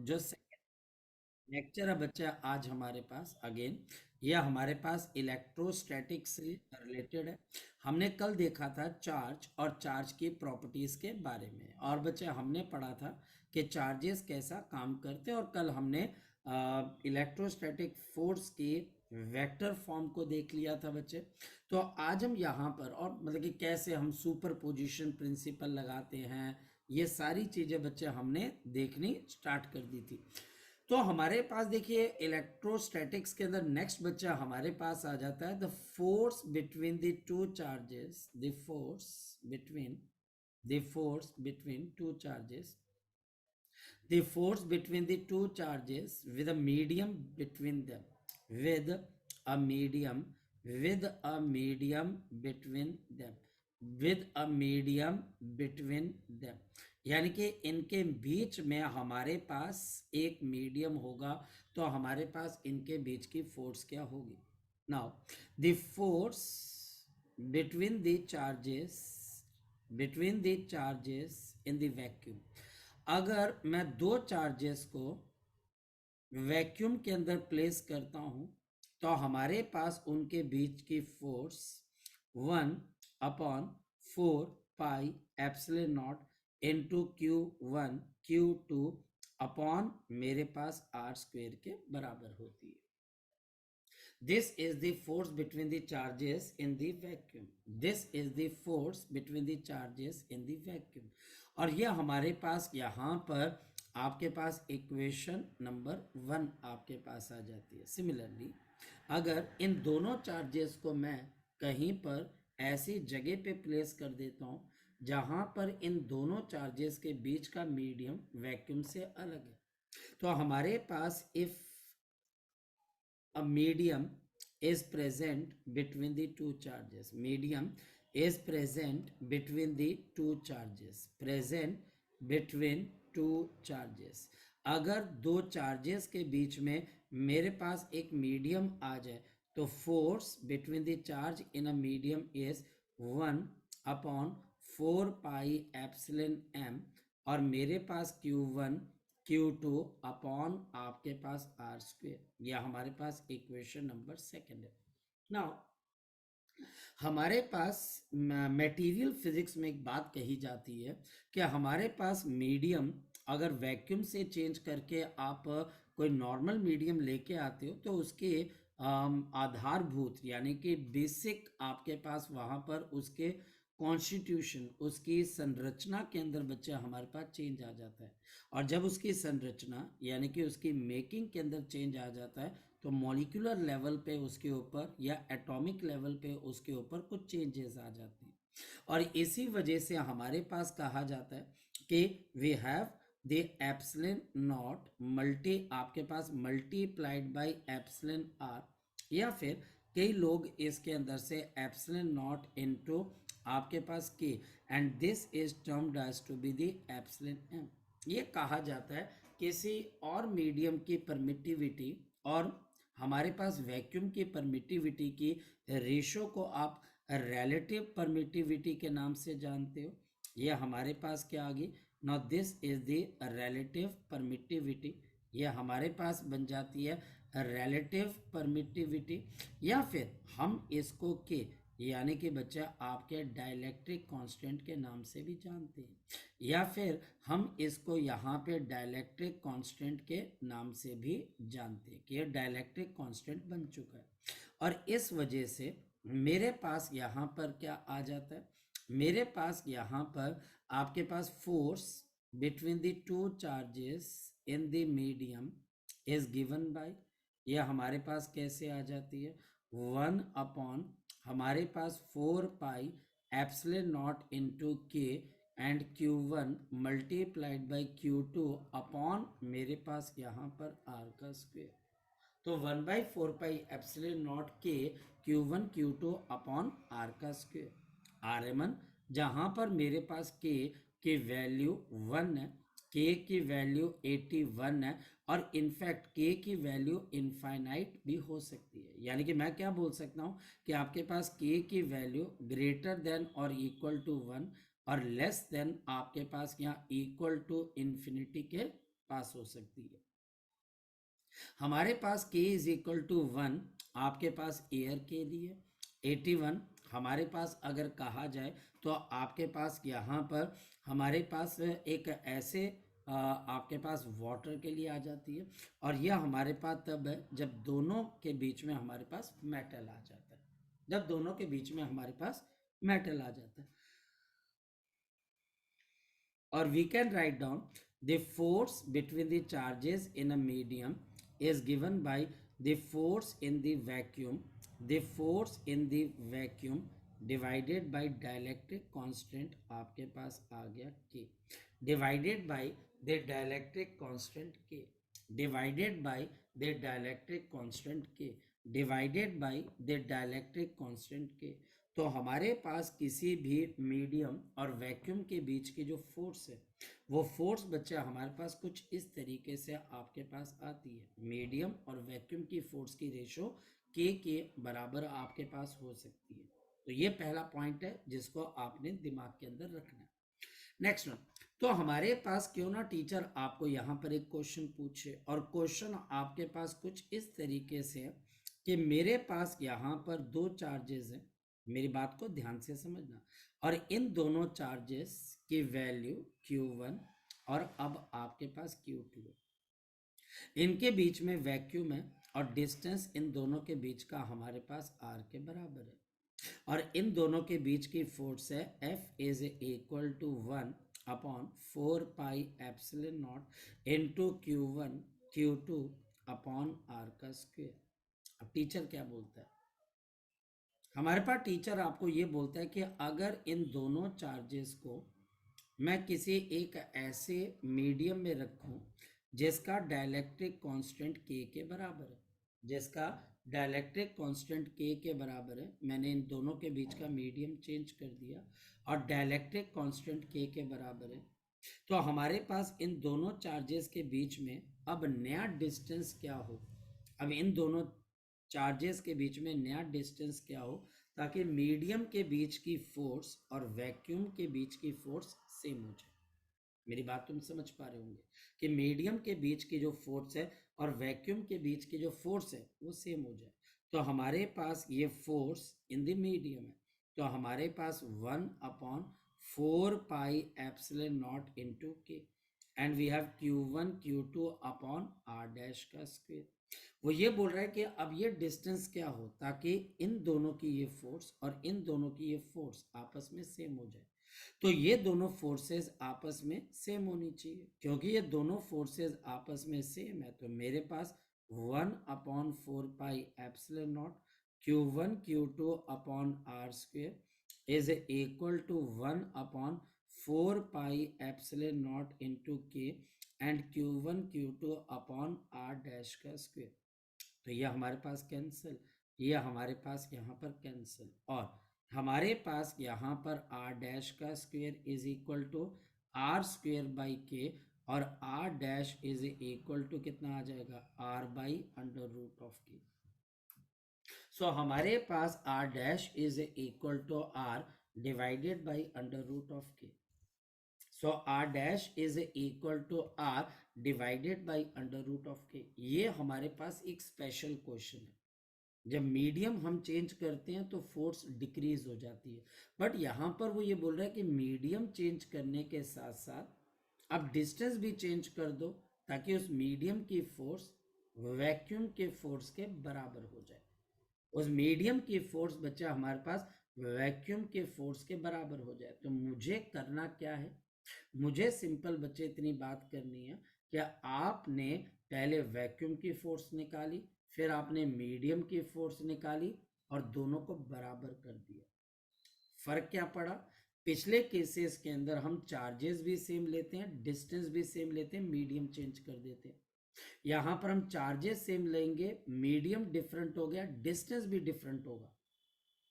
जो लेक्चर है बच्चा आज हमारे पास अगेन यह हमारे पास इलेक्ट्रोस्टैटिक से रिलेटेड है। हमने कल देखा था चार्ज और चार्ज की प्रॉपर्टीज के बारे में, और बच्चा हमने पढ़ा था कि चार्जेस कैसा काम करते हैं, और कल हमने इलेक्ट्रोस्टैटिक फोर्स की वेक्टर फॉर्म को देख लिया था बच्चे। तो आज हम यहाँ पर और मतलब कि कैसे हम सुपर पोजिशन प्रिंसिपल लगाते हैं, ये सारी चीजें बच्चे हमने देखनी स्टार्ट कर दी थी। तो हमारे पास देखिए इलेक्ट्रोस्टैटिक्स के अंदर नेक्स्ट बच्चा हमारे पास आ जाता है the force between the two charges, the force between two charges, the force between the two charges with a medium between them, with a medium with a medium between them, with a medium between them, यानी कि इनके बीच में हमारे पास एक medium होगा, तो हमारे पास इनके बीच की फोर्स क्या होगी। Now the force between the charges, in the vacuum, अगर मैं दो चार्जेस को वैक्यूम के अंदर प्लेस करता हूं तो हमारे पास उनके बीच की force 1/4 pi epsilon not into Q1 Q2 upon मेरे पास R² के बराबर होती है। This is the force between the charges in the vacuum. This is the force between the charges in the vacuum. और ये हमारे पास यहाँ पर आपके पास इक्वेशन नंबर 1 आपके पास आ जाती है। सिमिलरली अगर इन दोनों चार्जेस को मैं कहीं पर ऐसी जगह पे प्लेस कर देता हूँ जहाँ पर इन दोनों चार्जेस के बीच का मीडियम वैक्यूम से अलग है, तो हमारे पास if a medium is present between the two charges, medium is present between the two charges, present between two charges, अगर दो चार्जेस के बीच में मेरे पास एक मीडियम आ जाए तो force between the charge in a medium is 1/4 pi epsilon m, और मेरे पास Q1 Q2 अपॉन आपके पास R², यह हमारे पास इक्वेशन नंबर 2 है। नाउ हमारे पास मटेरियल फिजिक्स में एक बात कही जाती है कि हमारे पास मीडियम अगर वैक्यूम से चेंज करके आप कोई नॉर्मल मीडियम लेके आते हो तो उसके आधारभूत यानी कि बेसिक आपके पास वहाँ पर उसके कॉन्स्टिट्यूशन, उसकी संरचना के अंदर बच्चे हमारे पास चेंज आ जाता है, और जब उसकी संरचना यानी कि उसकी मेकिंग के अंदर चेंज आ जाता है तो मॉलिक्यूलर लेवल पे उसके ऊपर या एटॉमिक लेवल पे उसके ऊपर कुछ चेंजेस आ जाते हैं, और इसी वजह से हमारे पास कहा जाता है कि we have the epsilon not multi, आपके पास मल्टीप्लाइड बाय एप्सिलॉन आर, या फिर कई लोग इसके अंदर से एप्सिलॉन नॉट इनटू आपके पास K, and this is termed as to be the epsilon M. ये कहा जाता है किसी और मीडियम की परमिटिविटी और हमारे पास वैक्यूम की परमिटिविटी की रेशो को आप रिलेटिव परमिटिविटी के नाम से जानते हो। ये हमारे पास क्या आ गई, now this is the relative permittivity, ये हमारे पास बन जाती है रिलेटिव परमिटिविटी, या फिर हम इसको के यानी कि बच्चा आपके डाइलेक्ट्रिक कांस्टेंट के नाम से भी जानते हैं, या फिर हम इसको यहाँ पे डाइलेक्ट्रिक कांस्टेंट के नाम से भी जानते हैं कि ये डाइलेक्ट्रिक कांस्टेंट बन चुका है। और इस वजह से मेरे पास यहाँ पर क्या आ जाता है, मेरे पास यहाँ पर आपके पास force between the two charges in the medium is given by, यह हमारे पास कैसे आ जाती है 1 हमारे पास 4 pi epsilon not into K and Q1 multiplied by Q2 upon मेरे पास यहाँ पर R², तो 1/4 पाई एप्सिलॉन नॉट के Q1 Q2 upon R², Rmn, जहाँ पर मेरे पास के की वैल्यू 1 है, के की वैल्यू 81 है, और इनफैक्ट के की वैल्यू इनफाइनाइट भी हो सकती है, यानी कि मैं क्या बोल सकता हूँ कि आपके पास के की वैल्यू ग्रेटर देन और इक्वल टू 1 और लेस देन आपके पास यहाँ इक्वल टू इन्फिनिटी के पास हो सकती है। हमारे पास k इज इक्वल टू 1 आपके पास एयर के लिए, 81 हमारे पास अगर कहा जाए तो आपके पास यहाँ पर हमारे पास एक ऐसे आपके पास वाटर के लिए आ जाती है, और यह हमारे पास तब है जब दोनों के बीच में हमारे पास मेटल आ जाता है, जब दोनों के बीच में हमारे पास मेटल आ जाता है। Or we can write down the force between the charges in a medium is given by the force in the vacuum, the force in the vacuum divided by dielectric constant आपके पास आ गया K, divided by the dielectric constant K, divided by the dielectric constant K, divided by the dielectric constant K। तो हमारे पास किसी भी medium और vacuum के बीच की जो फोर्स है, वो फोर्स बच्चा हमारे पास कुछ इस तरीके से आपके पास आती है। मीडियम और वैक्यूम की फोर्स की रेशो के बराबर आपके पास हो सकती है। तो ये पहला पॉइंट है जिसको आपने दिमाग के अंदर रखना है। नेक्स्ट वन, तो हमारे पास क्यों ना टीचर आपको यहाँ पर एक क्वेश्चन पूछे, और क्वेश्चन आपके पास कुछ इस तरीके से है कि मेरे पास यहाँ पर दो चार्जेस हैं, मेरी बात को ध्यान से समझना, और इन दोनों चार्जेस की वैल्यू Q1 और अब आपके पास Q2 है, इनके बीच में वैक्यूम है और डिस्टेंस इन दोनों के बीच का हमारे पास R के बराबर है, और इन दोनों के बीच की फोर्स है F is equal to 1 upon 4 pi epsilon not into Q1 Q2 upon R का स्क्वायर। अब टीचर क्या बोलता है, हमारे पास टीचर आपको ये बोलता है कि अगर इन दोनों चार्जेस को मैं किसी एक ऐसे मीडियम में रखूं जिसका डाइलेक्ट्रिक कांस्टेंट k के बराबर है, जिसका डाइलेक्ट्रिक कांस्टेंट k के बराबर है, मैंने इन दोनों के बीच का मीडियम चेंज कर दिया और डाइलेक्ट्रिक कांस्टेंट k के बराबर है, तो हमारे पास इन दोनों चार्जेस के बीच में अब नया डिस्टेंस क्या हो, अब इन दोनों चार्जेस के बीच में नया डिस्टेंस क्या हो, ताकि मीडियम के बीच की फोर्स और वैक्यूम के बीच की फोर्स सेम हो जाए। मेरी बात तुम समझ पा रहे होंगे कि मीडियम के बीच की जो फोर्स है और वैक्यूम के बीच की जो फोर्स है वो सेम हो जाए। तो हमारे पास ये फोर्स इन द मीडियम है, तो हमारे पास 1/4 pi epsilon not into K, and we have Q1 Q2 upon R dash का स्क्वायर। वो ये बोल रहा है कि अब ये डिस्टेंस क्या हो ताकि इन दोनों की ये फोर्स और इन दोनों की ये फोर्स आपस में सेम हो जाए। तो ये दोनों फोर्सेस आपस में सेम होनी चाहिए, क्योंकि ये दोनों फोर्सेस आपस में सेम है, तो मेरे पास 1/4 pi epsilon not Q1 Q2 upon R square is equal to 1/4 pi epsilon not into K and Q1 Q2 upon R dash का स्क्वायर। तो ये हमारे पास कैंसिल, ये हमारे पास यहाँ पर कैंसिल, और हमारे पास यहाँ पर R डैश का square is equal to R square by K, और R dash is equal to कितना आ जाएगा, R by under root of K. So हमारे पास R dash is equal to R divided by under root of K. So R dash is equal to R divided by under root of K. ये हमारे पास एक special question है, जब medium हम change करते हैं तो फोर्स डिक्रीज हो जाती है, बट यहाँ पर वो ये बोल रहा है कि मीडियम चेंज करने के साथ साथ अब डिस्टेंस भी चेंज कर दो ताकि उस मीडियम की फोर्स वैक्यूम के फोर्स के बराबर हो जाए। उस मीडियम की फोर्स बच्चा हमारे पास वैक्यूम के फोर्स के बराबर हो जाए। तो मुझे करना क्या है, मुझे सिंपल बच्चे इतनी बात करनी है कि आपने पहले वैक्यूम की फोर्स निकाली, फिर आपने मीडियम की फोर्स निकाली और दोनों को बराबर कर दिया। फर्क क्या पड़ा, पिछले केसेस के अंदर हम चार्जेस भी सेम लेते हैं, डिस्टेंस भी सेम लेते हैं, मीडियम चेंज कर देते हैं। यहां पर हम चार्जेस सेम लेंगे, मीडियम डिफरेंट हो गया, डिस्टेंस भी डिफरेंट होगा।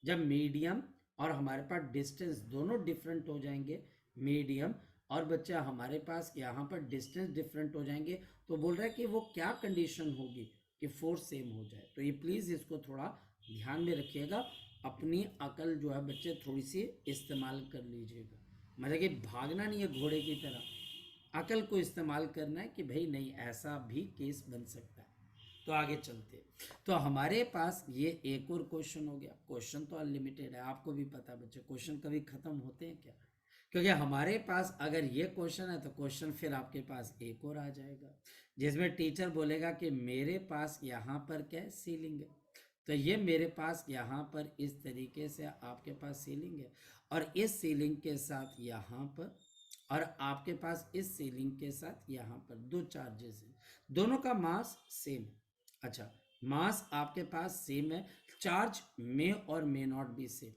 जब मीडियम और हमारे पास डिस्टेंस दोनों डिफरेंट हो जाएंगे, मीडियम और बच्चा हमारे पास यहाँ पर डिस्टेंस डिफरेंट हो जाएंगे, तो बोल रहा है कि वो क्या कंडीशन होगी कि फोर्स सेम हो जाए। तो ये प्लीज़ इसको थोड़ा ध्यान में रखिएगा, अपनी अकल जो है बच्चे थोड़ी सी इस्तेमाल कर लीजिएगा, मतलब कि भागना नहीं है घोड़े की तरह। अकल को इस्तेमाल करना है कि भाई नहीं, ऐसा भी केस बन सकता है। तो आगे चलते हैं। तो हमारे पास ये एक और क्वेश्चन हो गया। क्वेश्चन तो अनलिमिटेड है, आपको भी पता है बच्चे, क्वेश्चन कभी खत्म होते हैं क्या? क्योंकि हमारे पास अगर ये क्वेश्चन है तो क्वेश्चन फिर आपके पास एक और आ जाएगा, जिसमें टीचर बोलेगा कि मेरे पास यहाँ पर क्या है, सीलिंग है। तो ये मेरे पास यहाँ पर इस तरीके से आपके पास सीलिंग है, और इस सीलिंग के साथ यहाँ पर, और आपके पास इस सीलिंग के साथ यहाँ पर दो चार्जेस हैं, दोनों का मास सेम है। अच्छा, मास आपके पास सेम है, चार्ज में और may not be same,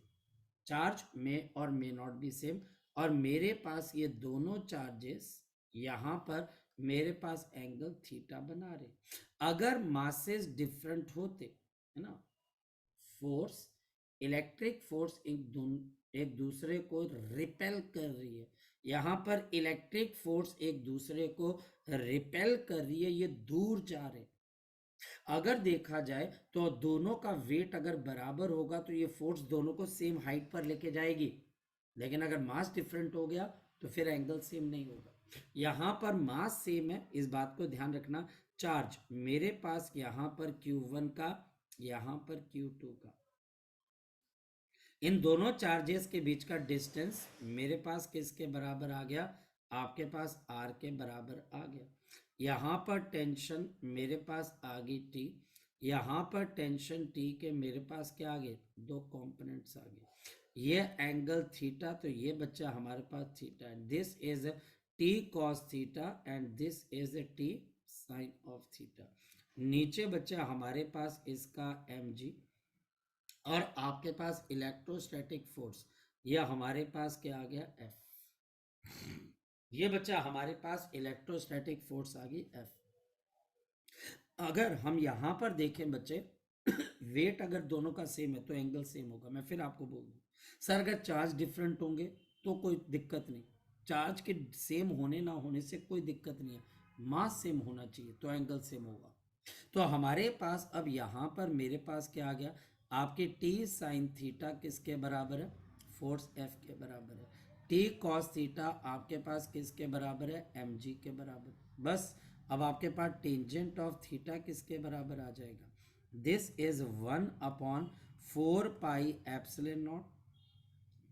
charge में और मे नॉट बी सेम, और मेरे पास ये दोनों चार्जेस यहाँ पर मेरे पास एंगल थीटा बना रहे। अगर मासेस डिफरेंट होते, है ना, फोर्स, इलेक्ट्रिक फोर्स एक दूसरे को रिपेल कर रही है, यहाँ पर इलेक्ट्रिक फोर्स एक दूसरे को रिपेल कर रही है, ये दूर जा रहे। अगर देखा जाए तो दोनों का वेट अगर बराबर होगा तो ये फोर्स दोनों को सेम हाइट पर लेके जाएगी, लेकिन अगर मास डिफरेंट हो गया तो फिर एंगल सेम नहीं होगा। यहां पर मास सेम है, इस बात को ध्यान रखना। चार्ज मेरे पास यहां पर Q1 का, यहां पर Q2 का, इन दोनों चार्जेस के बीच का डिस्टेंस मेरे पास किसके बराबर आ गया, आपके पास R के बराबर आ गया। यहाँ पर टेंशन मेरे पास आ गई T, यहाँ पर टेंशन T के मेरे पास क्या आ गए, दो कंपोनेंट्स आ गए। ये एंगल थीटा, तो ये बच्चा हमारे पास थीटा है, this is T cos theta and this is T sine of theta. नीचे बच्चा हमारे पास इसका mg, और आपके पास इलेक्ट्रोस्टैटिक फोर्स, यह हमारे पास क्या आ गया, F। ये बच्चा हमारे पास इलेक्ट्रोस्टैटिक फोर्स आ गई F। अगर हम यहां पर देखें बच्चे, वेट अगर दोनों का सेम है तो एंगल सेम होगा। मैं फिर आपको बोल दूं, सर अगर चार्ज डिफरेंट होंगे तो कोई दिक्कत नहीं, चार्ज के सेम होने ना होने से कोई दिक्कत नहीं है, मास सेम होना चाहिए तो एंगल सेम होगा। तो हमारे पास अब यहां पर मेरे पास क्या आ गया, आपके टी साइन थीटा किसके बराबर है, फोर्स एफ के बराबर है। टी कॉस थीटा आपके पास किसके बराबर है, एम जी के बराबर। बस अब आपके पास टेंजेंट ऑफ थीटा किसके बराबर आ जाएगा, this is 1/4 pi epsilon not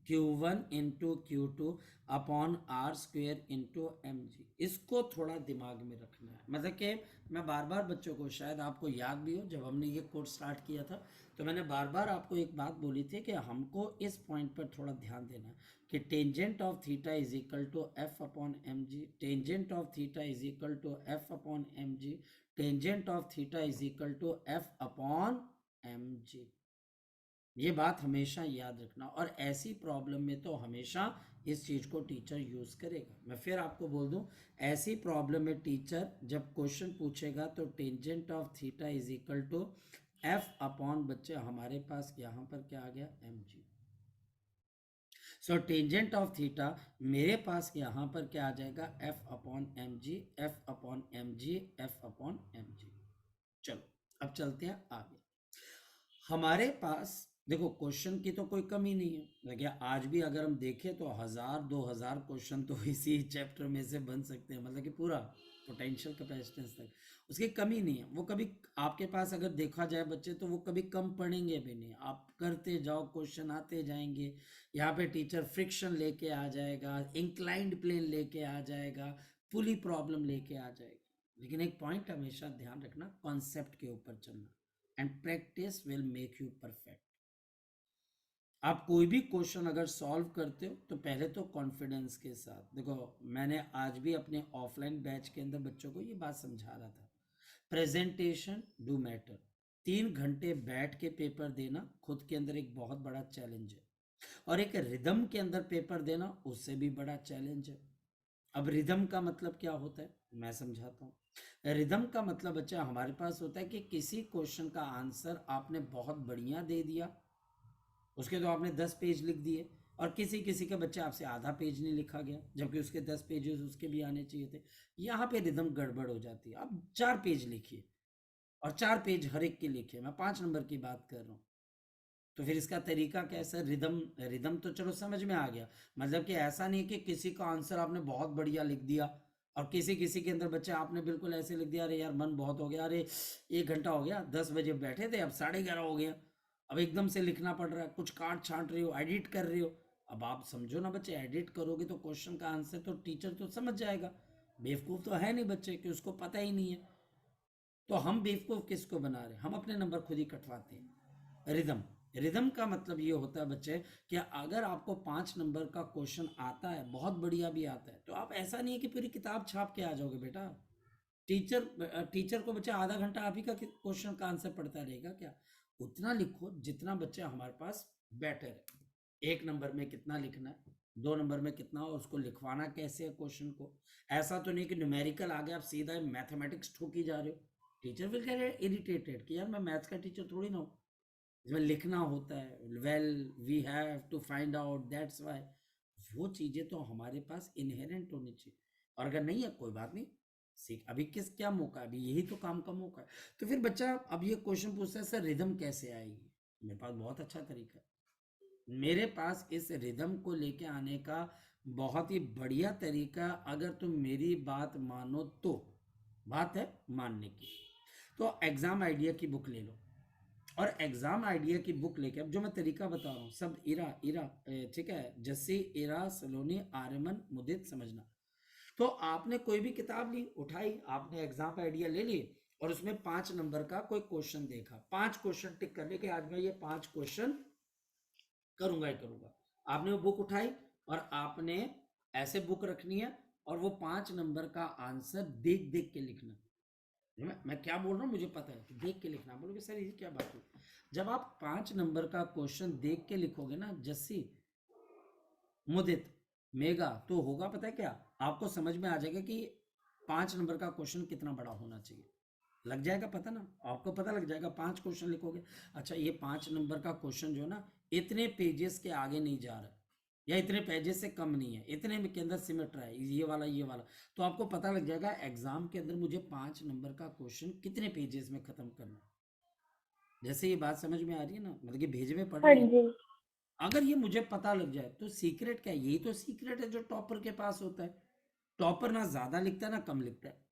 Q1 into Q2 upon R² into mg। इसको थोड़ा दिमाग में रखना है, मतलब कि मैं बार बार बच्चों को, शायद आपको याद भी हो, जब हमने ये कोर्स स्टार्ट किया था तो मैंने बार बार आपको एक बात बोली थी कि हमको इस पॉइंट पर थोड़ा ध्यान देना है कि tangent of theta is equal to F upon M G, tangent of theta is equal to F upon M G, tangent of theta is equal to F upon M G. ये बात हमेशा याद रखना, और ऐसी प्रॉब्लम में तो हमेशा इस चीज को टीचर यूज करेगा। मैं फिर आपको बोल दूं, ऐसी प्रॉब्लम में टीचर जब क्वेश्चन पूछेगा तो tangent of theta is equal to F upon, बच्चे हमारे पास यहां पर क्या आ गया, M G. So tangent of theta मेरे पास यहां पर क्या आ जाएगा, F upon M G, F upon M G, F upon M G. चलो अब चलते हैं आगे। हमारे पास देखो क्वेश्चन की तो कोई कमी नहीं है, देखिए आज भी अगर हम देखें तो 1000-2000 क्वेश्चन तो इसी चैप्टर में से बन सकते हैं, मतलब कि पूरा पोटेंशियल कैपेसिटेंस तक उसकी कमी नहीं है। वो कभी आपके पास अगर देखा जाए बच्चे तो वो कभी कम पढ़ेंगे भी नहीं, आप करते जाओ, क्वेश्चन आते जाएंगे। यहाँ पे टीचर फ्रिक्शन लेके आ जाएगा, इंक्लाइंड प्लेन लेके आ जाएगा, पुली प्रॉब्लम लेके आ जाएगा, लेकिन एक पॉइंट हमेशा ध्यान रखना, कॉन्सेप्ट के ऊपर चलना, and practice will make you perfect. आप कोई भी क्वेश्चन अगर सॉल्व करते हो तो पहले तो कॉन्फिडेंस के साथ देखो। मैंने आज भी अपने ऑफलाइन बैच के अंदर बच्चों को ये बात समझा रहा था, प्रेजेंटेशन डू मैटर। 3 घंटे बैठ के पेपर देना खुद के अंदर एक बहुत बड़ा चैलेंज है, और एक रिदम के अंदर पेपर देना उससे भी बड़ा चैलेंज है। अब रिदम का मतलब क्या होता है, मैं समझाता हूँ। रिदम का मतलब बच्चा हमारे पास होता है कि किसी क्वेश्चन का आंसर आपने बहुत बढ़िया दे दिया, उसके तो आपने 10 पेज लिख दिए, और किसी किसी के बच्चे आपसे आधा पेज नहीं लिखा गया जबकि उसके 10 पेजेस उसके भी आने चाहिए थे। यहाँ पे रिदम गड़बड़ हो जाती है। अब 4 पेज लिखिए, और 4 पेज हर एक के लिखिए, मैं 5 नंबर की बात कर रहा हूँ। तो फिर इसका तरीका कैसा, रिदम, रिदम तो चलो समझ में आ गया, मतलब कि ऐसा नहीं कि किसी का आंसर आपने बहुत बढ़िया लिख दिया और किसी किसी के अंदर बच्चे आपने बिल्कुल ऐसे लिख दिया, अरे यार मन बहुत हो गया, अरे 1 घंटा हो गया, 10 बजे बैठे थे अब 11:30 हो गया, अब एकदम से लिखना पड़ रहा है, कुछ काट छांट रही हो, एडिट कर रही हो। अब आप समझो ना बच्चे, एडिट करोगे तो क्वेश्चन का आंसर तो टीचर तो समझ जाएगा, बेवकूफ़ तो है नहीं बच्चे कि उसको पता ही नहीं है। तो हम बेवकूफ़ किसको बना रहे हैं, हम अपने नंबर खुद ही कटवाते हैं। रिदम, रिदम का मतलब ये होता है बच्चे कि अगर आपको 5 नंबर का क्वेश्चन आता है, बहुत बढ़िया भी आता है, तो आप ऐसा नहीं है कि पूरी किताब छाप के आ जाओगे बेटा। टीचर को बच्चा आधा घंटा आप ही का क्वेश्चन का आंसर पढ़ता रहेगा क्या? उतना लिखो जितना बच्चा हमारे पास बेटर है। 1 नंबर में कितना लिखना है, 2 नंबर में कितना, और उसको लिखवाना कैसे है क्वेश्चन को। ऐसा तो नहीं कि न्यूमेरिकल आ गया आप सीधा मैथमेटिक्स ठोकी जा रहे हो। टीचर विल गेट इरिटेटेड कि यार मैं मैथ्स का टीचर थोड़ी ना हूँ, इसमें लिखना होता है, well we have to find out, that's why. वो चीज़ें तो हमारे पास इनहेरेंट होनी चाहिए। और अगर नहीं है कोई बात नहीं, सीख, अभी किस क्या मौका है, अभी यही तो काम का मौका है। तो फिर बच्चा अब ये क्वेश्चन पूछता है सर रिदम कैसे आएगी, मेरे पास बहुत अच्छा तरीका है। मेरे पास इस रिदम को लेके आने का बहुत ही बढ़िया तरीका, अगर तुम मेरी बात मानो तो, बात है मानने की, तो एग्जाम आइडिया की बुक ले लो, और एग्जाम आइडिया की बुक लेके, अब जो मैं तरीका बता रहा हूँ सब इरा इरा, ठीक है, जस्सी, इरा, सलोनी, आर्यमन, मुदित, समझना। तो आपने कोई भी किताब ली, उठाई, आपने एग्जाम आइडिया ले ली, और उसमें 5 नंबर का कोई क्वेश्चन देखा, 5 क्वेश्चन टिक करने के, आज मैं ये 5 क्वेश्चन करूंगा ही करूंगा। आपने वो बुक उठाई, और आपने ऐसे बुक रखनी है, और वो 5 नंबर का आंसर देख देख के लिखना। मैं क्या बोल रहा हूँ मुझे पता है कि देख के लिखना। बोलोगे सर ये क्या बात है, जब आप 5 नंबर का क्वेश्चन देख के लिखोगे ना जस्सी, मुदित, मेगा, तो होगा पता है क्या, आपको समझ में आ जाएगा कि 5 नंबर का क्वेश्चन कितना बड़ा होना चाहिए, लग जाएगा पता ना, आपको पता लग जाएगा। 5 क्वेश्चन लिखोगे, अच्छा ये 5 नंबर का क्वेश्चन जो है ना, इतने पेजेस के आगे नहीं जा रहा है, या इतने पेजेस से कम नहीं है, इतने में के अंदर सिमट रहा है, ये वाला, तो आपको पता लग जाएगा एग्जाम के अंदर मुझे 5 नंबर का क्वेश्चन कितने पेजेस में खत्म करना है। जैसे ये बात समझ में आ रही है ना, मतलब कि भेजे में पढ़ हाँ रही है। जी। अगर ये मुझे पता लग जाए तो सीक्रेट क्या है, यही तो सीक्रेट है जो टॉपर के पास होता है। टॉपर ना ज्यादा लिखता है ना कम लिखता है।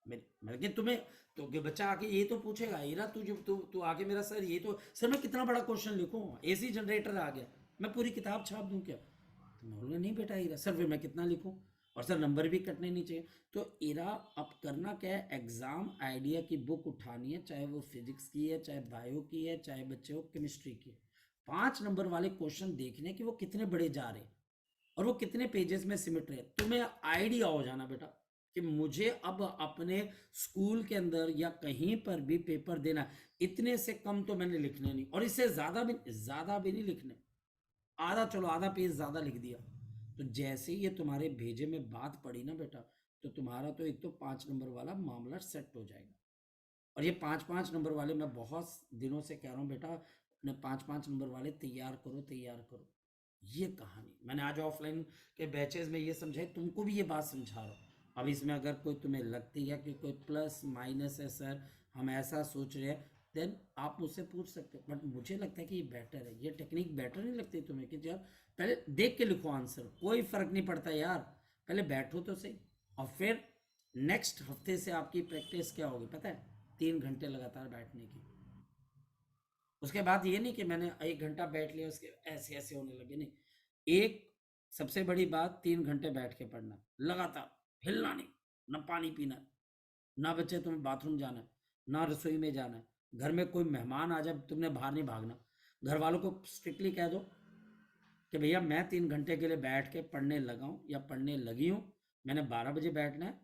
मतलब कि तुम्हें, तो कि बच्चा आके ये तो पूछेगा, हीरा तू जो तू आके मेरा सर ये तो सर मैं कितना बड़ा क्वेश्चन लिखूं, एसी जनरेटर आ गया, मैं पूरी किताब छाप दूं क्या? तो मैं बोलूँगा नहीं बेटा हीरा, सर फिर मैं कितना लिखूं, और सर नंबर भी कटने नहीं चाहिए। तो इरा, अब करना क्या है, एग्जाम आइडिया की बुक उठानी है, चाहे वो फिजिक्स की है, चाहे बायो की है, चाहे बच्चे को केमिस्ट्री की है। 5 नंबर वाले क्वेश्चन देखने कि वो कितने बड़े जा रहे हैं, और वो कितने पेजेस में सिमट रहे हैं। तुम्हें आइडिया हो जाना बेटा कि मुझे अब अपने स्कूल के अंदर या कहीं पर भी पेपर देना, इतने से कम तो मैंने लिखने नहीं, और इससे ज्यादा भी नहीं लिखने। आधा, चलो आधा पेज ज्यादा लिख दिया, तो जैसे ही ये तुम्हारे भेजे में बात पड़ी ना बेटा, तो तुम्हारा तो एक तो 5 नंबर वाला मामला सेट हो जाएगा। और ये 5 5 नंबर वाले मैं बहुत दिनों से कह रहा हूँ बेटा, अपने 5 5 नंबर वाले तैयार करो, तैयार करो। ये कहानी मैंने आज ऑफलाइन के बैचेज में ये समझाई, तुमको भी ये बात समझा रहा हूँ। अब इसमें अगर कोई तुम्हें लगती है कि कोई प्लस माइनस है सर, हम ऐसा सोच रहे हैं, देन आप मुझसे पूछ सकते हो, बट मुझे लगता है कि ये बेटर है, ये टेक्निक बेटर नहीं लगती तुम्हें कि यार पहले देख के लिखो आंसर, कोई फर्क नहीं पड़ता यार, पहले बैठो तो सही। और फिर नेक्स्ट हफ्ते से आपकी प्रैक्टिस क्या होगी पता है, 3 घंटे लगातार बैठने की। उसके बाद ये नहीं कि मैंने 1 घंटा बैठ लिया उसके ऐसे ऐसे होने लगे, नहीं। एक सबसे बड़ी बात, 3 घंटे बैठ के पढ़ना लगातार, हिलना नहीं, ना पानी पीना, ना बच्चे तुम्हें बाथरूम जाना है, ना रसोई में जाना है, घर में कोई मेहमान आ जाए तुमने बाहर नहीं भागना। घर वालों को स्ट्रिक्टली कह दो कि भैया मैं 3 घंटे के लिए बैठ के पढ़ने लगा हूँ या पढ़ने लगी हूँ, मैंने 12 बजे बैठना है,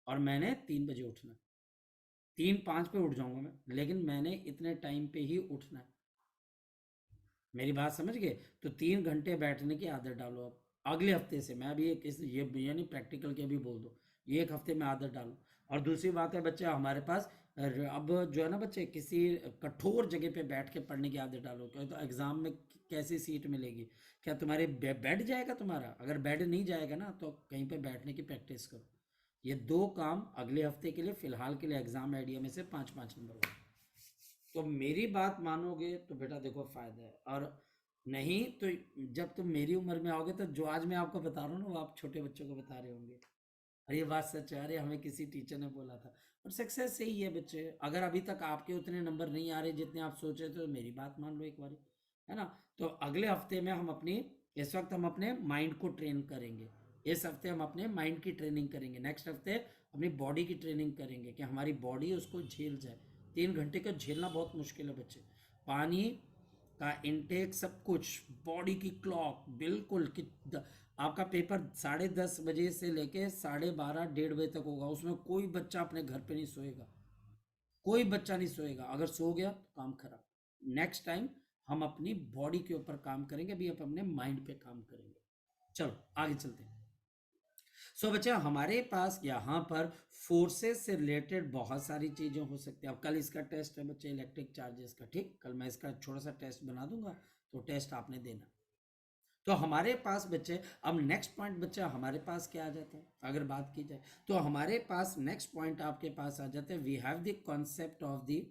और मैंने 3 बजे उठना है। 3 5 पे उठ जाऊंगा मैं, लेकिन मैंने इतने टाइम पे ही उठना है। मेरी बात समझ गए? तो 3 घंटे बैठने की आदत डालो अब, अगले हफ्ते से। मैं अभी एक ये नहीं प्रैक्टिकल के भी बोल दो, ये एक हफ्ते में आदत डालो। और दूसरी बात है बच्चे, हमारे पास अब जो है ना बच्चे, किसी कठोर जगह पे बैठ के पढ़ने की आदत डालो, क्योंकि तो एग्जाम में कैसी सीट मिलेगी, क्या तुम्हारे बेड जाएगा तुम्हारा? अगर बेड नहीं जाएगा ना तो कहीं पे बैठने की प्रैक्टिस करो। ये 2 काम अगले हफ्ते के लिए, फिलहाल के लिए एग्जाम आइडिया में से 5 5 नंबर। तो मेरी बात मानोगे तो बेटा देखो फायदा है, और नहीं तो जब तुम मेरी उम्र में आओगे तो जो आज मैं आपको बता रहा हूँ ना, वो आप छोटे बच्चों को बता रहे होंगे। और ये बात सच है, अरे हमें किसी टीचर ने बोला था। और सक्सेस सही है बच्चे, अगर अभी तक आपके उतने नंबर नहीं आ रहे जितने आप सोच रहे थे तो मेरी बात मान लो एक बारी, है ना। तो अगले हफ्ते में हम अपनी, इस वक्त हम अपने माइंड को ट्रेन करेंगे। इस हफ्ते हम अपने माइंड की ट्रेनिंग करेंगे, नेक्स्ट हफ्ते अपनी बॉडी की ट्रेनिंग करेंगे कि हमारी बॉडी उसको झेल जाए। 3 घंटे का झेलना बहुत मुश्किल है बच्चे। पानी का इनटेक, सब कुछ, बॉडी की क्लॉक बिल्कुल कि आपका पेपर 10:30 बजे से लेके 12:30 1:30 बजे तक होगा, उसमें कोई बच्चा अपने घर पे नहीं सोएगा, कोई बच्चा नहीं सोएगा। अगर सो गया तो काम खराब। नेक्स्ट टाइम हम अपनी बॉडी के ऊपर काम करेंगे, अभी आप अपने माइंड पे काम करेंगे। चलो आगे चलते हैं। सो बच्चे हमारे पास यहाँ पर फोर्सेस से रिलेटेड बहुत सारी चीजें हो सकती हैं। अब कल इसका टेस्ट है बच्चे, इलेक्ट्रिक चार्जेस का, ठीक, कल मैं इसका छोटा सा टेस्ट बना दूंगा, तो टेस्ट आपने देना। तो हमारे पास बच्चे, अब नेक्स्ट पॉइंट बच्चे हमारे पास क्या आ जाता है, अगर बात की जाए तो हमारे पास नेक्स्ट पॉइंट आपके पास आ जाता है, we have the concept of the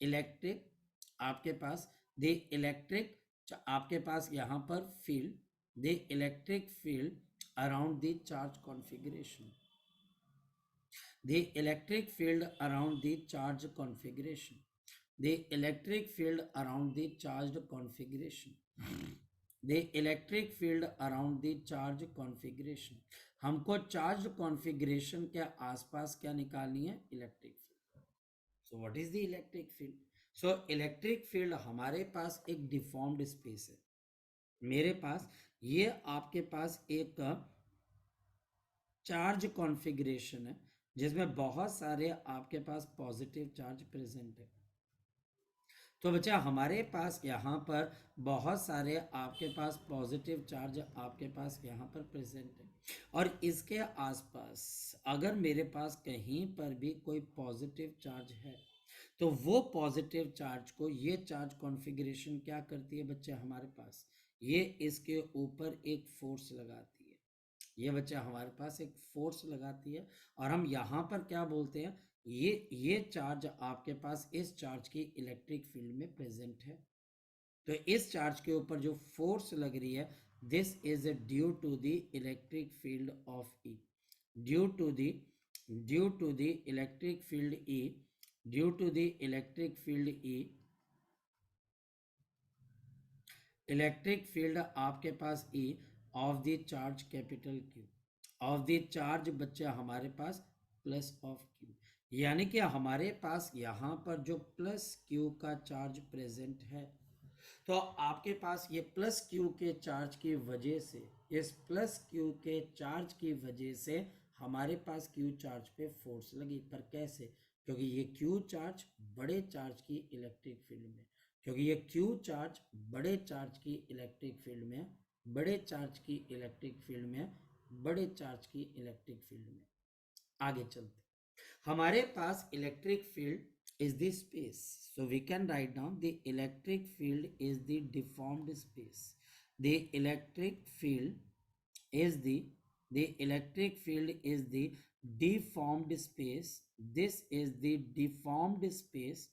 electric. आपके पास द इलेक्ट्रिक, आपके पास यहाँ पर field, the electric field around the charge configuration, the electric field around the charge configuration, the electric field around the charged configuration, the electric field around the charge configuration। हमको charge configuration के आसपास क्या निकालनी है, electric field. So what is the electric field? So electric field हमारे पास एक deformed space है। मेरे पास ये आपके पास एक चार्ज कॉन्फ़िगरेशन है जिसमें बहुत सारे आपके पास पॉजिटिव चार्ज प्रेजेंट है। तो बच्चा हमारे पास यहाँ पर बहुत सारे आपके पास पॉजिटिव चार्ज आपके पास यहाँ पर प्रेजेंट है, और इसके आसपास अगर मेरे पास कहीं पर भी कोई पॉजिटिव चार्ज है तो वो पॉजिटिव चार्ज को ये चार्ज कॉन्फ़िगरेशन क्या करती है बच्चे, हमारे पास ये इसके ऊपर एक फोर्स लगाती है। ये बच्चा हमारे पास एक फोर्स लगाती है, और हम यहाँ पर क्या बोलते हैं, ये चार्ज आपके पास इस चार्ज की इलेक्ट्रिक फील्ड में प्रेजेंट है। तो इस चार्ज के ऊपर जो फोर्स लग रही है, this is due to the electric field of E, due to the due to the electric field E, due to the electric field E, electric field आपके पास E of the charge capital Q, of the charge बच्चे हमारे पास plus of Q, यानी कि हमारे पास यहाँ पर जो प्लस क्यू का चार्ज प्रेजेंट है, तो आपके पास ये प्लस क्यू के चार्ज की वजह से, इस प्लस क्यू के चार्ज की वजह से हमारे पास क्यू चार्ज पे फोर्स लगी। पर कैसे? क्योंकि ये क्यू चार्ज बड़े चार्ज की इलेक्ट्रिक फील्ड में, क्योंकि ये क्यू चार्ज बड़े चार्ज की इलेक्ट्रिक फील्ड में, बड़े चार्ज की इलेक्ट्रिक फील्ड में, बड़े चार्ज की इलेक्ट्रिक फील्ड में। आगे चलते, हमारे पास electric field is the space, so we can write down the electric field is the deformed space, the electric field is the electric field is the deformed space, this is the deformed space।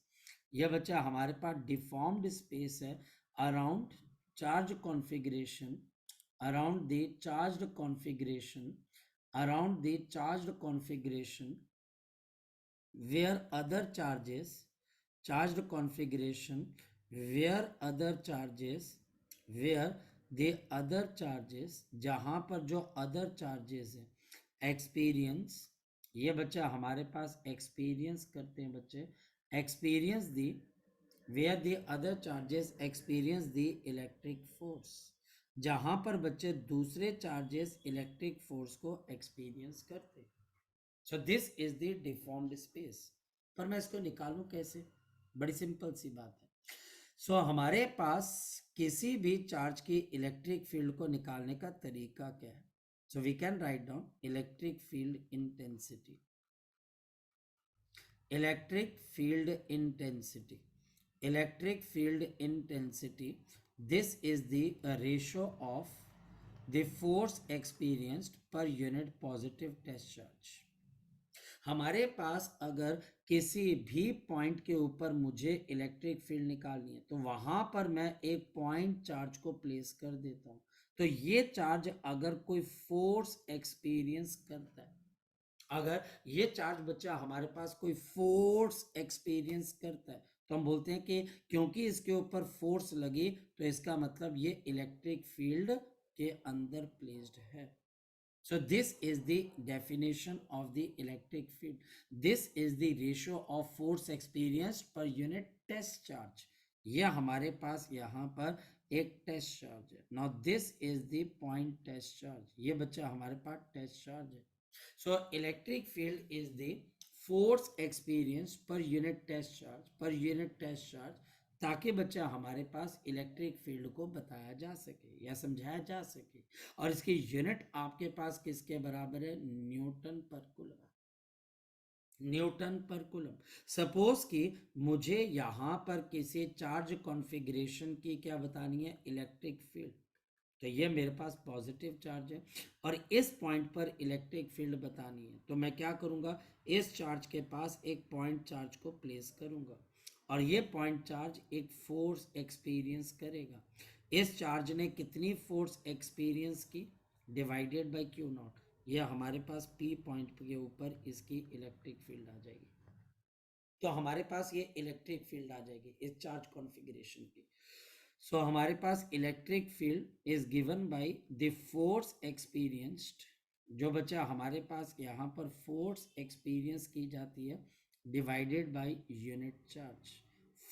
यह बच्चा हमारे पास deformed space है around charge configuration, around the charged configuration, around the charged configuration where other charges, charged configuration where other charges, where the other charges, जहाँ पर जो other charges हैं, experience, ये बच्चा हमारे पास experience करते हैं बच्चे, experience the, where the other charges experience the electric force, जहाँ पर बच्चे दूसरे चार्जेस इलेक्ट्रिक फोर्स को एक्सपीरियंस करते हैं। सो this is the deformed space. पर मैं इसको निकालूं कैसे? बड़ी सिंपल सी बात है। सो हमारे पास किसी भी चार्ज की इलेक्ट्रिक फील्ड को निकालने का तरीका क्या है? So we can write down electric field intensity, electric field intensity, electric field intensity, this is the ratio of the force experienced per unit positive test charge। हमारे पास अगर किसी भी पॉइंट के ऊपर मुझे इलेक्ट्रिक फील्ड निकालनी है तो वहां पर मैं एक पॉइंट चार्ज को प्लेस कर देता हूं, तो ये चार्ज अगर कोई फोर्स एक्सपीरियंस करता है अगर ये चार्ज बच्चा हमारे पास कोई फोर्स एक्सपीरियंस करता है तो हम बोलते हैं कि क्योंकि इसके ऊपर फोर्स लगी तो इसका मतलब ये इलेक्ट्रिक फील्ड के अंदर प्लेस्ड है. So this is the definition of the electric field. This is the ratio of force experienced per unit test charge. यह हमारे पास यहाँ पर एक टेस्ट चार्ज है. Now this is the point test charge. ये बच्चा हमारे पास टेस्ट चार्ज है. So electric field is the force experience per unit test charge. Per unit test charge ताकि बच्चा हमारे पास इलेक्ट्रिक फील्ड को बताया जा सके या समझाया जा सके. और इसकी यूनिट आपके पास किसके बराबर है? न्यूटन पर कूलम. न्यूटन पर कूलम. सपोज कि मुझे यहां पर किसी चार्ज कॉन्फ़िगरेशन की क्या बतानी है? Electric field. तो ये मेरे पास पॉजिटिव चार्ज है और इस पॉइंट पर इलेक्ट्रिक फील्ड बतानी है. तो मैं क्या करूंगा? इस चार्ज के पास एक पॉइंट चार्ज को प्लेस करूंगा और ये पॉइंट चार्ज एक फोर्स एक्सपीरियंस करेगा. इस चार्ज ने कितनी फोर्स एक्सपीरियंस की? Divided by Q not. ये हमारे पास पी पॉइंट के ऊपर इसकी इलेक्ट्रिक फील्ड आ जाएगी. तो हमारे पास ये इलेक्ट्रिक फील्ड आ जाएगी इस चार्ज कॉन्फ़िगरेशन की. सो हमारे पास electric field is given by the force experienced. जो बच्चा हमारे पास यहाँ पर फोर्स एक्सपीरियंस की जाती है divided by unit charge.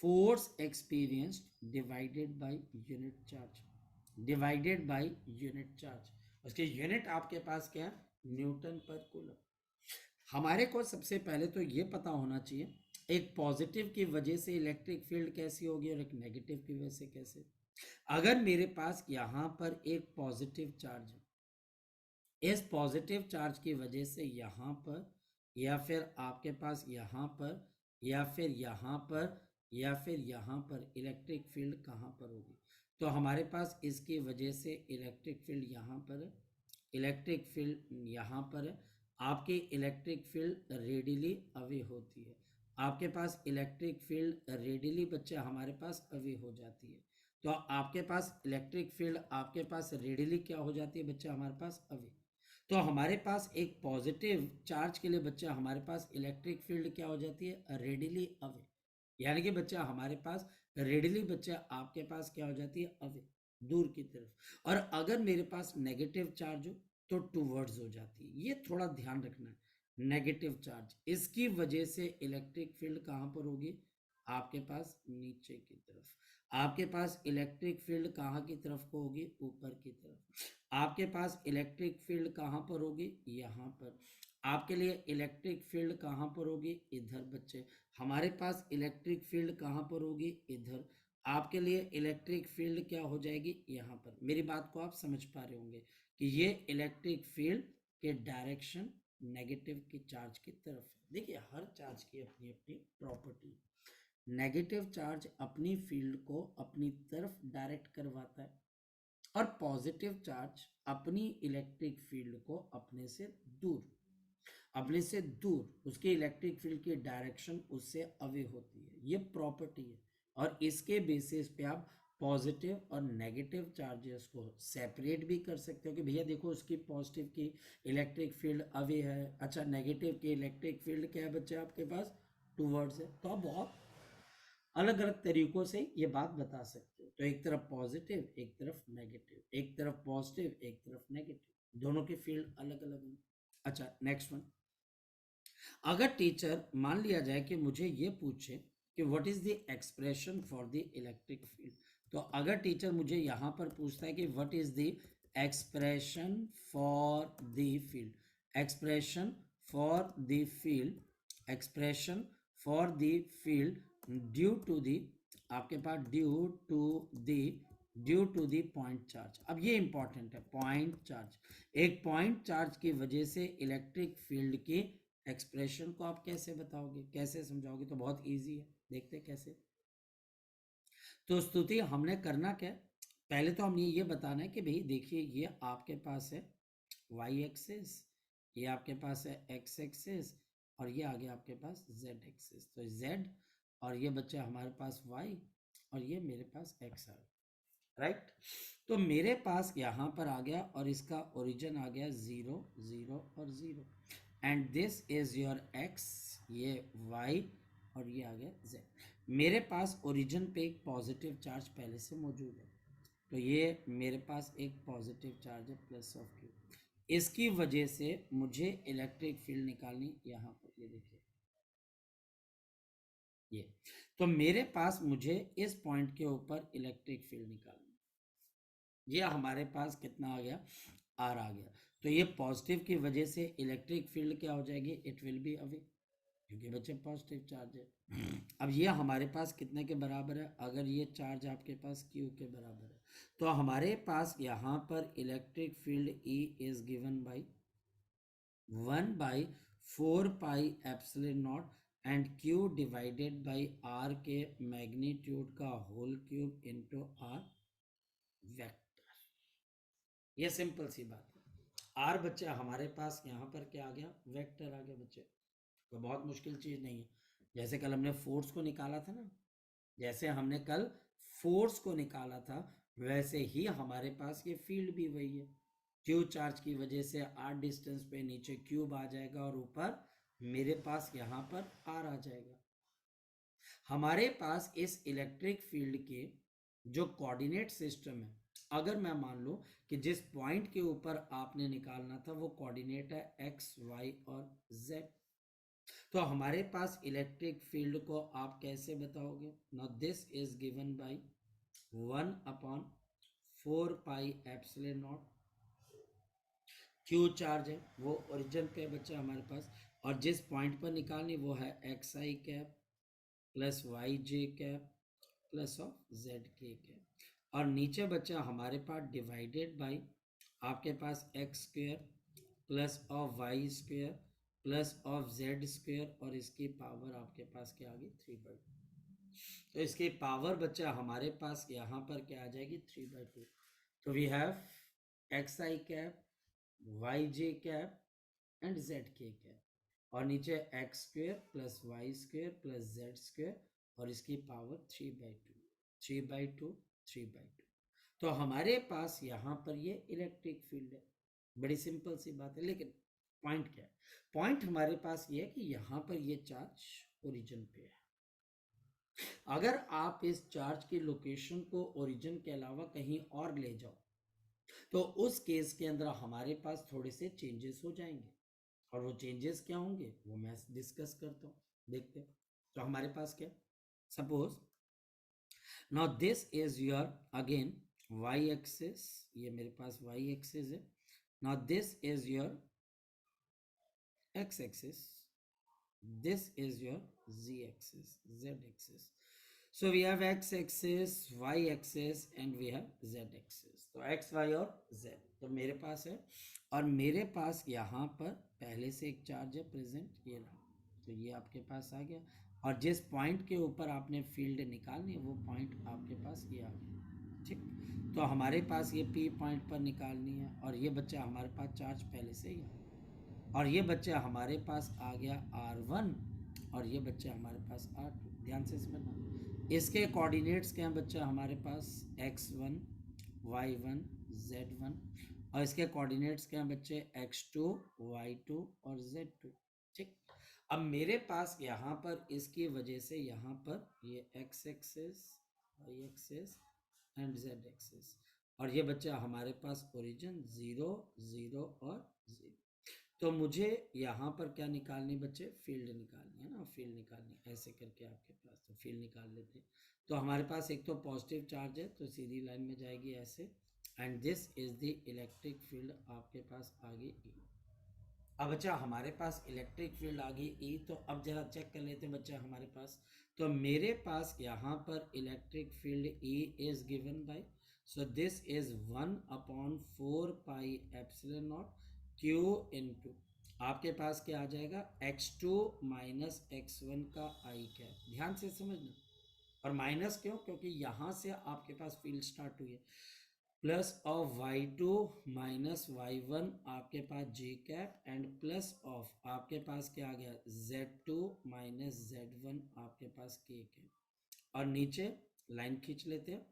Force experienced divided by unit charge. Divided by unit charge. उसकी यूनिट आपके पास क्या है? न्यूटन पर कूलम. हमारे को सबसे पहले तो ये पता होना चाहिए एक पॉजिटिव की वजह से इलेक्ट्रिक फील्ड कैसी होगी और एक नेगेटिव की वजह से कैसे. अगर मेरे पास यहां पर एक पॉजिटिव चार्ज है, इस पॉजिटिव चार्ज की वजह से यहां पर या फिर आपके पास यहां पर या फिर यहां पर या फिर यहां पर इलेक्ट्रिक फील्ड कहां पर होगी? तो हमारे पास इसकी वजह से इलेक्ट्रिक फील्ड यहां पर है, इलेक्ट्रिक फील्ड यहाँ पर है. आपकी इलेक्ट्रिक फील्ड रेडिली अवे होती है. आपके पास इलेक्ट्रिक फील्ड रेडिली बच्चे हमारे पास अवे हो जाती है. तो आपके पास इलेक्ट्रिक फील्ड आपके पास रेडिली क्या हो जाती है बच्चा? हमारे पास अवे. तो हमारे पास एक पॉजिटिव चार्ज के लिए बच्चा हमारे पास इलेक्ट्रिक फील्ड क्या हो जाती है? Readily away. यानी कि बच्चा हमारे पास रेडिली बच्चा आपके पास क्या हो जाती है? अवे, दूर की तरफ. और अगर मेरे पास नेगेटिव चार्ज हो तो टूवर्ड्स हो जाती है. ये थोड़ा ध्यान रखना है. नेगेटिव चार्ज इसकी वजह से इलेक्ट्रिक फील्ड कहां पर होगी? आपके पास नीचे की तरफ. आपके पास इलेक्ट्रिक फील्ड कहां की तरफ को होगी? ऊपर की तरफ. आपके पास इलेक्ट्रिक फील्ड कहां पर होगी? यहां पर. आपके लिए इलेक्ट्रिक फील्ड कहां पर होगी? इधर बच्चे. हमारे पास इलेक्ट्रिक फील्ड कहां पर होगी? इधर. आपके लिए इलेक्ट्रिक फील्ड क्या हो जाएगी? यहाँ पर. मेरी बात को आप समझ पा रहे होंगे कि ये इलेक्ट्रिक फील्ड के डायरेक्शन नेगेटिव की चार्ज की तरफ है. देखिए हर चार्ज की अपनी अपनी प्रॉपर्टी. नेगेटिव चार्ज अपनी फील्ड को अपनी तरफ डायरेक्ट करवाता है और पॉजिटिव चार्ज अपनी इलेक्ट्रिक फील्ड को अपने से दूर उसके इलेक्ट्रिक फील्ड की डायरेक्शन उससे अवे होती है. ये प्रॉपर्टी है और इसके बेसिस पे आप पॉजिटिव और नेगेटिव चार्जेस को सेपरेट भी कर सकते हो कि भैया देखो उसकी पॉजिटिव की इलेक्ट्रिक फील्ड अवे है, अच्छा नेगेटिव की इलेक्ट्रिक फील्ड क्या है बच्चे आपके पास? टूवर्ड्स है. तो आप बहुत अलग अलग तरीकों से ये बात बता सकते हो. तो एक तरफ पॉजिटिव एक तरफ नेगेटिव, एक तरफ पॉजिटिव एक तरफ नेगेटिव, दोनों की फील्ड अलग अलग है. अच्छा नेक्स्ट वन. अगर टीचर मान लिया जाए कि मुझे ये पूछे कि what is the expression for the electric field. तो अगर टीचर मुझे यहाँ पर पूछता है कि what is the expression for the field, expression for the field, expression for the field due to the आपके पास due to the point charge. अब ये इंपॉर्टेंट है. पॉइंट चार्ज, एक पॉइंट चार्ज की वजह से इलेक्ट्रिक फील्ड की एक्सप्रेशन को आप कैसे बताओगे, कैसे समझाओगे? तो बहुत इजी है. देखते कैसे. तो स्तुति हमने करना क्या है? पहले तो हमने ये बताना है कि भाई देखिए ये आपके पास है y एक्सिस, ये आपके पास है x एक्सिस और ये आ गया आपके पास z एक्सिस. तो z और ये बच्चा हमारे पास y और ये मेरे पास x आ गया. राइट. तो मेरे पास यहाँ पर आ गया और इसका ओरिजिन आ गया 0 0 और 0. And this is your x, ये y, और ये आ गया z। मेरे पास ओरिजिन पे एक पॉजिटिव चार्ज पहले से मौजूद है, तो ये मेरे पास एक पॉजिटिव चार्ज है प्लस ऑफ q। इसकी वजह से मुझे इलेक्ट्रिक फील्ड निकालनी, यहाँ पर ये देखिए ये, तो मेरे पास मुझे इस पॉइंट के ऊपर इलेक्ट्रिक फील्ड निकालनी, ये हमारे पास कितना आ गया, आर आ गया। तो ये पॉजिटिव की वजह से इलेक्ट्रिक फील्ड क्या हो जाएगी, इट विल बी अवे, क्योंकि बच्चे पॉजिटिव चार्ज है। अब ये हमारे पास कितने के बराबर है, अगर ये चार्ज आपके पास क्यू के बराबर है, तो हमारे पास यहाँ पर electric field E is given by 1/4 pi epsilon not and Q divided by R के मैग्नीट्यूड का whole cube into R vector. ये सिंपल सी बात है। आर बच्चे हमारे पास यहाँ पर क्या आ गया, वेक्टर आ गया बच्चे, तो बहुत मुश्किल चीज नहीं है। जैसे कल हमने फोर्स को निकाला था ना, जैसे हमने कल फोर्स को निकाला था, वैसे ही हमारे पास ये फील्ड भी वही है। क्यू चार्ज की वजह से आर डिस्टेंस पे नीचे क्यूब आ जाएगा और ऊपर मेरे पास यहाँ पर आर आ जाएगा। हमारे पास इस इलेक्ट्रिक फील्ड के जो कोऑर्डिनेट सिस्टम है, अगर मैं मान लूं कि जिस पॉइंट के ऊपर आपने निकालना था वो कोऑर्डिनेट है एक्स वाई और जेड, तो हमारे पास इलेक्ट्रिक फील्ड को आप कैसे बताओगे, now this is given bye 1/4 pi epsilon not, Q charge है वो ओरिजिन पे बच्चा हमारे पास, और जिस पॉइंट पर निकालनी वो है X I cap plus Y J cap plus of Z K cap, और नीचे बच्चा हमारे पास डिवाइडेड बाई आपके पास X square plus of Y square plus of Z square, और इसकी पावर आपके पास क्या आ गई 3/2। तो इसकी पावर बच्चा हमारे पास यहाँ पर क्या आ जाएगी 3/2। तो we have X I cap Y J cap and Z K cap, और नीचे X square plus Y square plus Z square, और इसकी पावर 3/2, 3/2, 3/2। तो हमारे पास यहाँ पर ये इलेक्ट्रिक फील्ड है, बड़ी सिंपल सी बात है। लेकिन पॉइंट क्या है, पॉइंट हमारे पास ये है कि यहाँ पर ये चार्ज ओरिजिन पे है। अगर आप इस चार्ज की लोकेशन को ओरिजिन के अलावा कहीं और ले जाओ, तो उस केस के अंदर हमारे पास थोड़े से चेंजेस हो जाएंगे, और वो चेंजेस क्या होंगे वो मैं डिस्कस करता हूँ, देखते हैं। तो हमारे पास क्या, suppose now this is your again Y axis, ये मेरे पास वाई एक्सिस है। Now this is your X axis, this is your z axis, z axis. So we have x axis, y axis and we have z axis. तो x, y और z तो मेरे पास है, और मेरे पास यहाँ पर पहले से एक चार्ज है प्रेजेंट, ये रहा, तो ये आपके पास आ गया, और जिस पॉइंट के ऊपर आपने फील्ड निकालनी है वो पॉइंट आपके पास ये आ गया, ठीक। तो हमारे पास ये P पॉइंट पर निकालनी है, और ये बच्चा हमारे पास चार्ज पहले से ही है, और ये बच्चा हमारे पास आ गया R1, और ये बच्चा हमारे पास R2। ध्यान से समझना, इसके कोऑर्डिनेट्स क्या हैं बच्चा हमारे पास x1 y1 z1, और इसके कोऑर्डिनेट्स क्या हैं बच्चे x2 y2 और z2, ठीक। अब मेरे पास यहाँ पर इसकी वजह से यहाँ पर ये x axis y axis and z axis, और ये बच्चा हमारे पास ओरिजिन 0 0 और 0। तो मुझे यहाँ पर क्या निकालनी बच्चे, फील्ड निकालनी है ना, फील्ड निकालनी, ऐसे करके आपके पास तो फील्ड निकाल लेते हैं। तो हमारे पास एक तो पॉजिटिव चार्ज है तो सीधी लाइन में जाएगी ऐसे, and this is the electric field आपके पास आ गई ई। अब बच्चा हमारे पास इलेक्ट्रिक फील्ड आ गई ई, तो अब जरा चेक कर लेते हैं बच्चा हमारे पास, तो मेरे पास यहाँ पर electric field E is given bye, so this is 1/4 pi epsilon not Q into आपके पास क्या आ जाएगा x2 माइनस x1 का आई कैप। ध्यान से समझना, और माइनस क्यों, क्योंकि यहाँ से आपके पास फील्ड स्टार्ट हुई है, plus of y2 minus y1 आपके पास j cap, and plus of आपके पास क्या आ गया z2 माइनस z1 आपके पास k कैप, और नीचे लाइन खींच लेते हैं,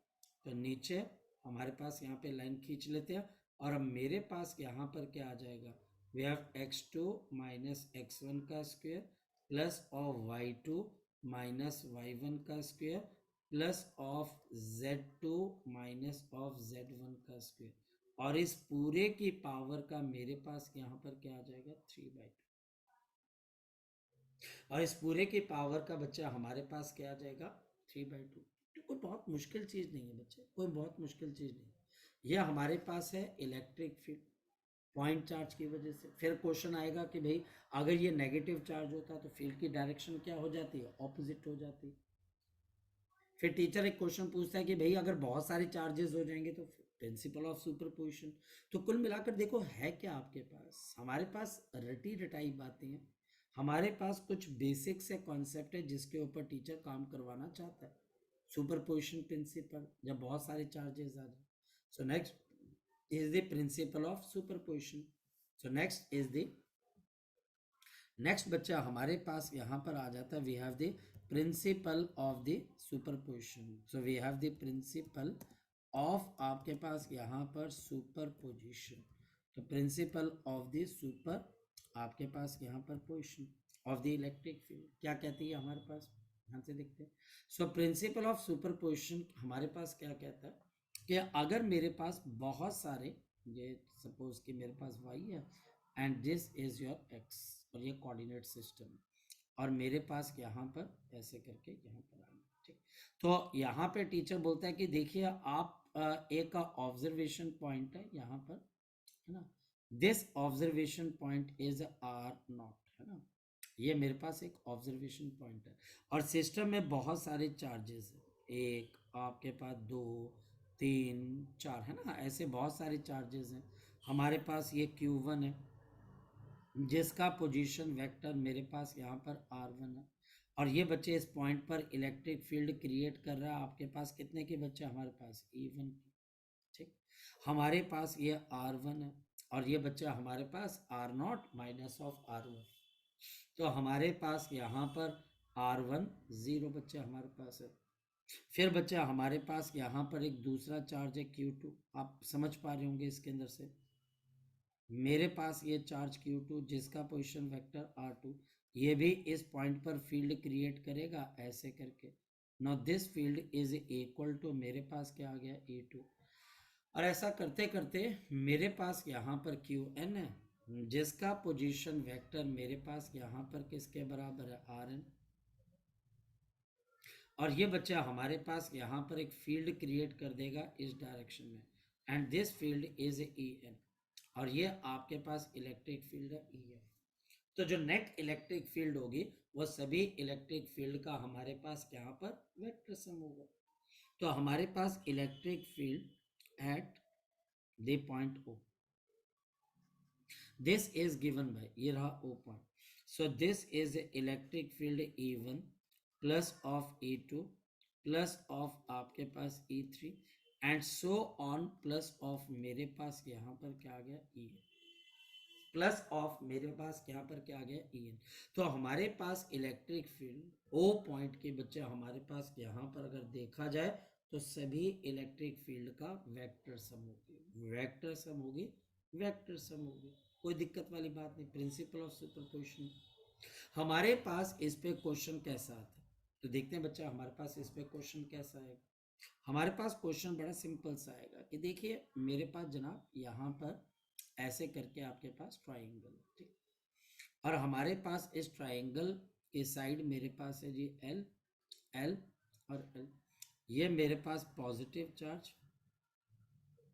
तो नीचे हमारे पास यहाँ पे लाइन खींच लेते हैं, और अब मेरे पास यहाँ पर क्या आ जाएगा we have x2 minus x1 का square plus of y2 minus y1 का square plus of z2 minus of z1 का स्क्वायर, और इस पूरे की पावर का मेरे पास यहाँ पर क्या आ जाएगा 3/2, और इस पूरे की पावर का बच्चा हमारे पास क्या आ जाएगा 3/2। कोई बहुत मुश्किल चीज नहीं है बच्चे, कोई बहुत मुश्किल चीज नहीं। यह हमारे पास है इलेक्ट्रिक फील्ड पॉइंट चार्ज की वजह से। फिर क्वेश्चन आएगा कि भाई अगर ये नेगेटिव चार्ज होता तो फील्ड की डायरेक्शन क्या हो जाती है, ऑपोजिट हो जाती है। फिर टीचर एक क्वेश्चन पूछता है कि भाई अगर बहुत सारे चार्जेस हो जाएंगे तो प्रिंसिपल ऑफ सुपरपोजिशन। तो कुल मिलाकर देखो है क्या आपके पास, हमारे पास रटी रटाई बातें हैं, हमारे पास कुछ बेसिक से कॉन्सेप्ट है जिसके ऊपर टीचर काम करवाना चाहता है। सुपरपोजिशन प्रिंसिपल, जब बहुत सारे चार्जेस आ जाए। So next is the principle of superposition. So next बच्चा हमारे पास यहाँ पर आ जाता है, we have the principle of the superposition. So we have the principle of आपके पास यहाँ पर सुपरपोजिशन। तो प्रिंसिपल ऑफ द सुपर आपके पास यहाँ पर position of the electric field क्या कहती है हमारे पास, यहाँ से देखते हैं। सो प्रिंसिपल ऑफ सुपरपोजिशन हमारे पास क्या कहता है कि अगर मेरे पास बहुत सारे, ये सपोज कि मेरे पास y है and this is your x, और ये कोऑर्डिनेट सिस्टम, और मेरे पास यहाँ पर ऐसे करके यहाँ पर आना, ठीक। तो यहाँ पे टीचर बोलता है कि देखिए आप एक ऑब्जर्वेशन पॉइंट है यहाँ पर, है ना, this observation point is r0, है ना, ये मेरे पास एक ऑब्जर्वेशन पॉइंट है, और सिस्टम में बहुत सारे चार्जेस है, एक आपके पास 2 3 4, है ना, ऐसे बहुत सारे चार्जेस हैं। हमारे पास ये q1 है जिसका पोजीशन वेक्टर मेरे पास यहाँ पर r1 है, और ये बच्चे इस पॉइंट पर इलेक्ट्रिक फील्ड क्रिएट कर रहा है आपके पास कितने के बच्चे, हमारे पास E1 की, ठीक। हमारे पास ये r1 है और ये बच्चा हमारे पास r0 माइनस ऑफ r1, तो हमारे पास यहाँ पर r1 0 बच्चे हमारे पास है। फिर बच्चा हमारे पास यहाँ पर एक दूसरा चार्ज है q2, आप समझ पा रहे होंगे इसके अंदर से, मेरे पास ये चार्ज q2 जिसका पोजीशन वेक्टर r2, ये भी इस पॉइंट पर फील्ड क्रिएट करेगा ऐसे करके। Now this field is equal to, मेरे पास क्या आ गया E2, और ऐसा करते करते मेरे पास यहाँ पर qn है जिसका पोजीशन वेक्टर मेरे पास यहाँ पर किसके बराबर है rn, और ये बच्चा हमारे पास यहाँ पर एक फील्ड क्रिएट कर देगा इस डायरेक्शन में, and this field is En, और ये आपके पास इलेक्ट्रिक फील्ड है EF। तो जो नेट इलेक्ट्रिक फील्ड होगी वो सभी इलेक्ट्रिक फील्ड का हमारे पास यहाँ पर वेक्टर सम होगा। तो हमारे पास electric field at the point O, this is given by, ये रहा O point, so this is electric field E1 plus of E2 plus of आपके पास E3 and so on plus of मेरे पास यहाँ पर क्या आ गया EN, प्लस ऑफ मेरे पास यहाँ पर क्या आ गया EN। तो हमारे पास इलेक्ट्रिक फील्ड O पॉइंट के बच्चे हमारे पास यहाँ पर अगर देखा जाए तो सभी इलेक्ट्रिक फील्ड का वेक्टर सम होगी, वेक्टर सम होगी, वेक्टर सम होगी, कोई दिक्कत वाली बात नहीं। Principal of superposition. हमारे पास इस पे क्वेश्चन कैसा आता है तो देखते हैं बच्चा हमारे पास इस पे क्वेश्चन कैसा आएगा। हमारे पास क्वेश्चन बड़ा सिंपल सा आएगा कि देखिए मेरे पास जनाब यहाँ पर ऐसे करके आपके पास ट्राइंगल, ठीक, और हमारे पास इस ट्राइंगल के साइड मेरे पास है जी L L और L, ये मेरे पास पॉजिटिव चार्ज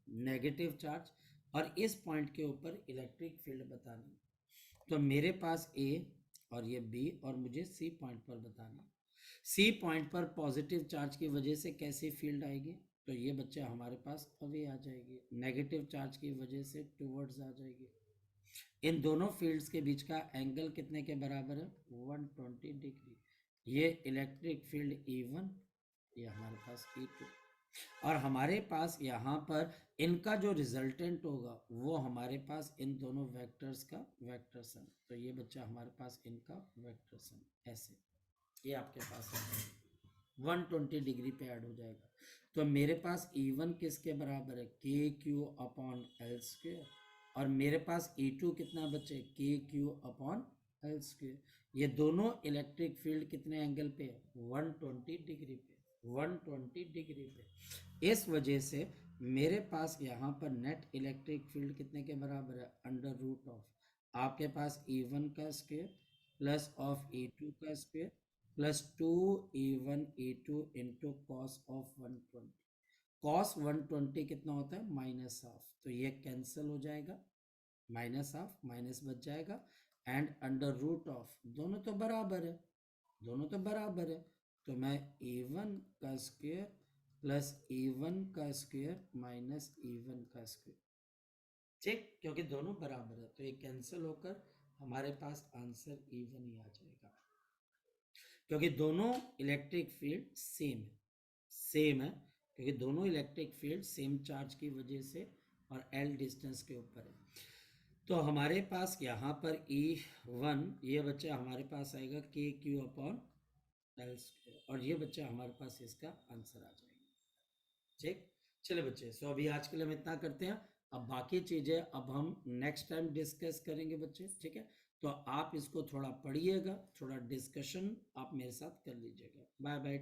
नेगेटिव चार्ज, और इस पॉइंट के ऊपर इलेक्ट्रिक फील्ड बतानी, तो मेरे पास A और ये B और मुझे C पॉइंट पर बताना। C पॉइंट पर पॉजिटिव चार्ज की वजह से कैसी फील्ड आएगी, तो ये बच्चा हमारे पास अवे आ जाएगी, नेगेटिव चार्ज की वजह से टुवर्ड्स आ जाएगी। इन दोनों फील्ड्स के बीच का एंगल कितने के बराबर है 120 डिग्री। ये इलेक्ट्रिक फील्ड E1, ये हमारे पास E2, और हमारे पास यहाँ पर इनका जो रिजल्टेंट होगा वो हमारे पास इन दोनों वेक्टर्स का वेक्टर सम, तो ये बच्चा हमारे पास इनका वेक्टर सम ऐसे, ये आपके पास है 120 डिग्री पे ऐड हो जाएगा। तो मेरे पास E1 किसके बराबर है KQ अपॉन L स्क्वायर, और मेरे पास E2 कितना बचे, के क्यू अपॉन एल स्क्वेयर। ये दोनों इलेक्ट्रिक फील्ड कितने एंगल पे है, 120 डिग्री पे, 120 डिग्री पे। इस वजह से मेरे पास यहाँ पर नेट इलेक्ट्रिक फील्ड कितने के बराबर है, अंडर रूट ऑफ आपके पास E1 का स्क्वायर प्लस ऑफ E2 का square plus 2E1 E2 into cos of 120। Cos 120 कितना होता है, माइनस हाफ, तो ये कैंसिल हो जाएगा, माइनस हाफ माइनस बच जाएगा, एंड अंडर रूट ऑफ, दोनों तो बराबर है, दोनों तो बराबर है, तो मैं A1 का स्क्वायर प्लस A1 का स्क्वायर माइनस E1 का स्क्वायर, ठीक, क्योंकि दोनों बराबर है तो ये कैंसिल होकर हमारे पास आंसर E1 ही आ जाएगा, क्योंकि दोनों इलेक्ट्रिक फील्ड सेम है, क्योंकि दोनों इलेक्ट्रिक फील्ड सेम चार्ज की वजह से और L डिस्टेंस के ऊपर है। तो हमारे पास यहाँ पर E1 ये बच्चा हमारे पास आएगा के क्यू अपॉन एल स्क्वायर, और ये बच्चा हमारे पास इसका आंसर आ जाएगा, ठीक। चले बच्चे, सो अभी आज के लिए हम इतना करते हैं, अब बाकी चीजें अब हम नेक्स्ट टाइम डिस्कस करेंगे बच्चे, ठीक है। तो आप इसको थोड़ा पढ़िएगा, थोड़ा डिस्कशन आप मेरे साथ कर लीजिएगा। Bye bye.